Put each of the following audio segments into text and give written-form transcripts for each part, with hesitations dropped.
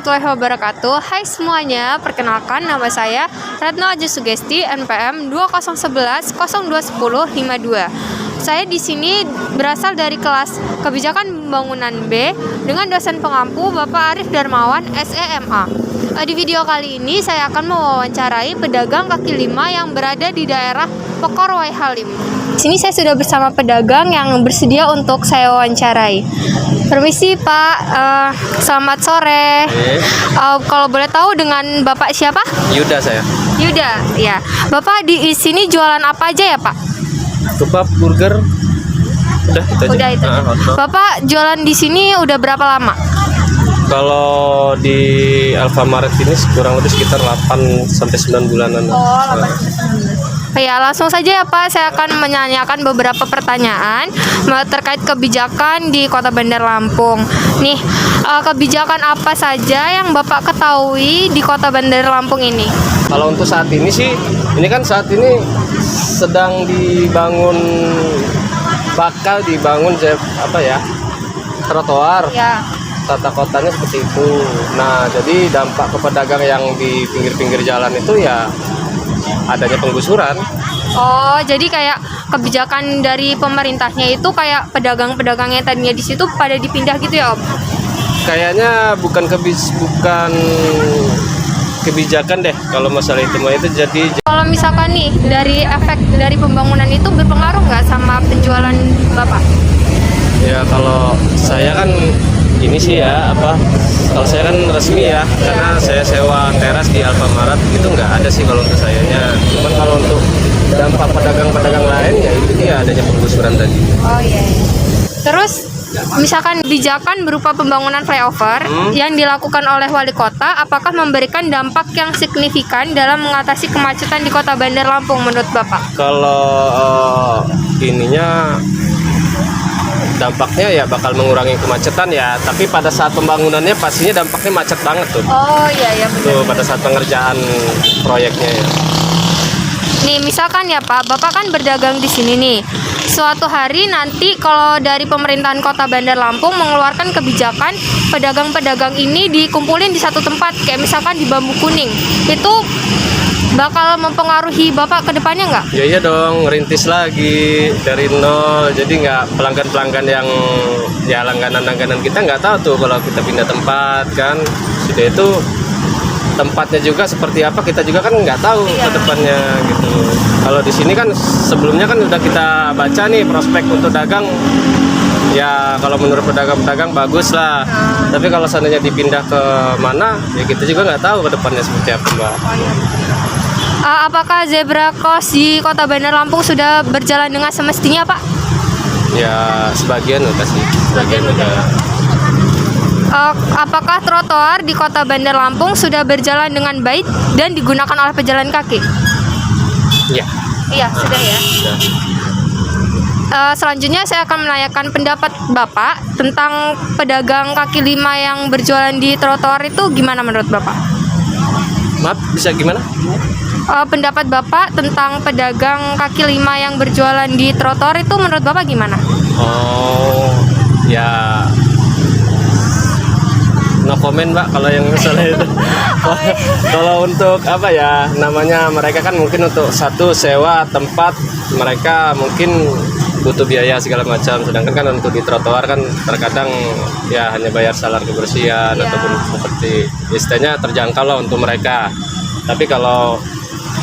warahmatullahi wabarakatuh. Hai semuanya, perkenalkan nama saya Retno Aji Sugesti, NPM 2011 0210 52. Saya di sini berasal dari kelas Kebijakan Pembangunan B dengan dosen pengampu Bapak Arif Darmawan, SEMA. Di video kali ini saya akan mewawancarai pedagang kaki lima yang berada di daerah Pekorwai Halim. Di sini saya sudah bersama pedagang yang bersedia untuk saya wawancarai. Permisi Pak, selamat sore. Kalau boleh tahu dengan Bapak siapa? Yuda saya. Yuda, ya. Bapak di sini jualan apa aja ya Pak? Kebab, burger, udah itu aja. Udah itu. Bapak jualan di sini udah berapa lama? Kalau di Alfamaret ini kurang lebih sekitar 8 sampai 9 bulanan. Oh, 8. Ya, langsung saja ya Pak, saya akan menanyakan beberapa pertanyaan terkait kebijakan di Kota Bandar Lampung. Nih, kebijakan apa saja yang Bapak ketahui di Kota Bandar Lampung ini? Kalau untuk saat ini sih, ini kan saat ini sedang bakal dibangun trotoar. Ya. Tata kotanya seperti itu. Nah, jadi dampak ke pedagang yang di pinggir-pinggir jalan itu ya adanya penggusuran. Oh, jadi kayak kebijakan dari pemerintahnya itu kayak pedagang-pedagang yang tadinya di situ pada dipindah gitu ya Om? Kayaknya bukan kebijakan deh kalau masalah itu mah, itu jadi. Kalau misalkan nih dari efek dari pembangunan itu berpengaruh nggak sama penjualan Bapak? Ya kalau saya kan ini sih ya kalau saya kan resmi ya, karena saya sewa teras di Alfamaret itu nggak ada sih kalau untuk sayanya. Cuman kalau untuk dampak pedagang-pedagang lain ya itu dia adanya penggusuran tadi. Oh iya. Terus misalkan kebijakan berupa pembangunan flyover yang dilakukan oleh wali kota, apakah memberikan dampak yang signifikan dalam mengatasi kemacetan di Kota Bandar Lampung menurut Bapak? Kalau dampaknya ya bakal mengurangi kemacetan ya, tapi pada saat pembangunannya pastinya dampaknya macet banget tuh. Oh iya benar. Tuh pada saat pengerjaan proyeknya ya. Nih misalkan ya Pak, Bapak kan berdagang di sini nih. Suatu hari nanti kalau dari pemerintahan Kota Bandar Lampung mengeluarkan kebijakan pedagang-pedagang ini dikumpulin di satu tempat, kayak misalkan di Bambu Kuning, itu bakal mempengaruhi Bapak ke depannya nggak? Ya iya dong, ngerintis lagi dari nol. Jadi nggak pelanggan-pelanggan yang ya langganan-langganan kita nggak tahu tuh kalau kita pindah tempat kan. Sudah itu tempatnya juga seperti apa kita juga kan nggak tahu ke depannya gitu. Kalau di sini kan sebelumnya kan udah kita baca nih prospek untuk dagang. Ya kalau menurut pedagang-pedagang bagus lah. Tapi kalau seandainya dipindah ke mana ya kita juga nggak tahu ke depannya seperti apa Mbak. Apakah zebra cross di Kota Bandar Lampung sudah berjalan dengan semestinya Pak? Ya sebagian udah sih, sebagian udah. Apakah trotoar di Kota Bandar Lampung sudah berjalan dengan baik dan digunakan oleh pejalan kaki? Ya. Iya, sudah ya. Selanjutnya saya akan menanyakan pendapat Bapak tentang pedagang kaki lima yang berjualan di trotoar itu gimana menurut Bapak? Maaf, bisa gimana? Pendapat Bapak tentang pedagang kaki lima yang berjualan di trotoar itu menurut Bapak gimana? Oh, ya no comment Mbak kalau yang misalnya itu. Kalau untuk namanya mereka kan mungkin untuk satu sewa tempat, mereka mungkin butuh biaya segala macam, sedangkan kan untuk di trotoar kan terkadang ya hanya bayar salar kebersihan ataupun seperti istilahnya terjangkau lah untuk mereka. Tapi kalau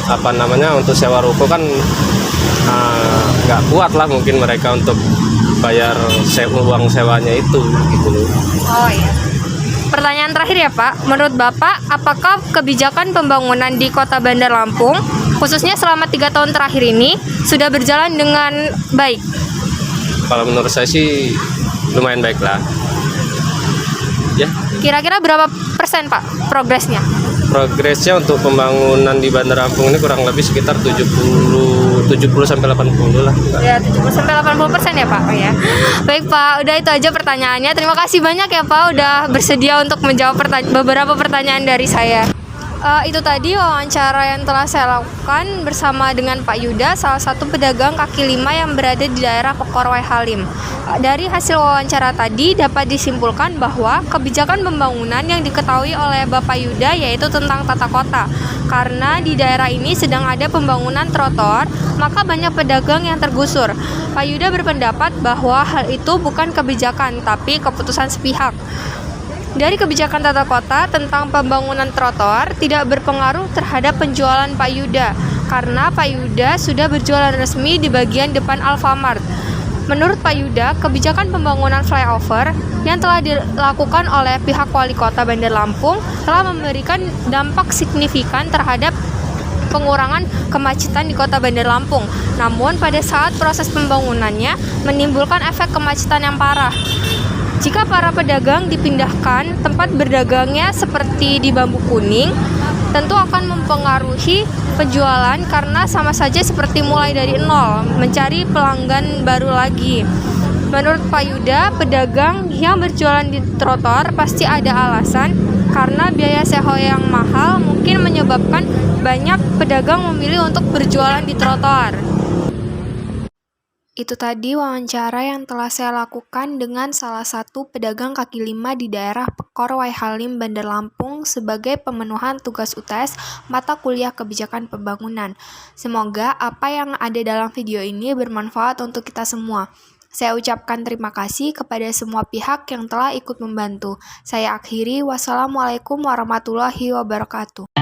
untuk sewa ruko kan nggak kuat lah mungkin mereka untuk bayar uang sewanya itu gitu loh. Oh iya. Pertanyaan terakhir ya Pak, menurut Bapak apakah kebijakan pembangunan di Kota Bandar Lampung khususnya selama 3 tahun terakhir ini sudah berjalan dengan baik? Kalau menurut saya sih lumayan baik lah. Ya. Kira-kira berapa persen Pak progresnya? Progresnya untuk pembangunan di Bandar Lampung ini kurang lebih sekitar 70 sampai 80 lah. Ya, 70 sampai 80% ya Pak. Oh ya. Baik Pak, udah itu aja pertanyaannya. Terima kasih banyak ya Pak udah bersedia untuk menjawab beberapa pertanyaan dari saya. Itu tadi wawancara yang telah saya lakukan bersama dengan Pak Yuda, salah satu pedagang kaki lima yang berada di daerah Pekorwai Halim. Dari hasil wawancara tadi dapat disimpulkan bahwa kebijakan pembangunan yang diketahui oleh Bapak Yuda yaitu tentang tata kota. Karena di daerah ini sedang ada pembangunan trotoar, maka banyak pedagang yang tergusur. Pak Yuda berpendapat bahwa hal itu bukan kebijakan, tapi keputusan sepihak. Dari kebijakan tata kota tentang pembangunan trotoar tidak berpengaruh terhadap penjualan Pak Yuda, karena Pak Yuda sudah berjualan resmi di bagian depan Alfamart. Menurut Pak Yuda, kebijakan pembangunan flyover yang telah dilakukan oleh pihak Wali Kota Bandar Lampung telah memberikan dampak signifikan terhadap pengurangan kemacetan di Kota Bandar Lampung. Namun pada saat proses pembangunannya menimbulkan efek kemacetan yang parah. Jika para pedagang dipindahkan tempat berdagangnya seperti di Bambu Kuning, tentu akan mempengaruhi penjualan karena sama saja seperti mulai dari nol, mencari pelanggan baru lagi. Menurut Pak Yuda, pedagang yang berjualan di trotoar pasti ada alasan karena biaya sewa yang mahal mungkin menyebabkan banyak pedagang memilih untuk berjualan di trotoar. Itu tadi wawancara yang telah saya lakukan dengan salah satu pedagang kaki lima di daerah Pekorwai Halim, Bandar Lampung sebagai pemenuhan tugas UTS mata kuliah kebijakan pembangunan. Semoga apa yang ada dalam video ini bermanfaat untuk kita semua. Saya ucapkan terima kasih kepada semua pihak yang telah ikut membantu. Saya akhiri, wassalamualaikum warahmatullahi wabarakatuh.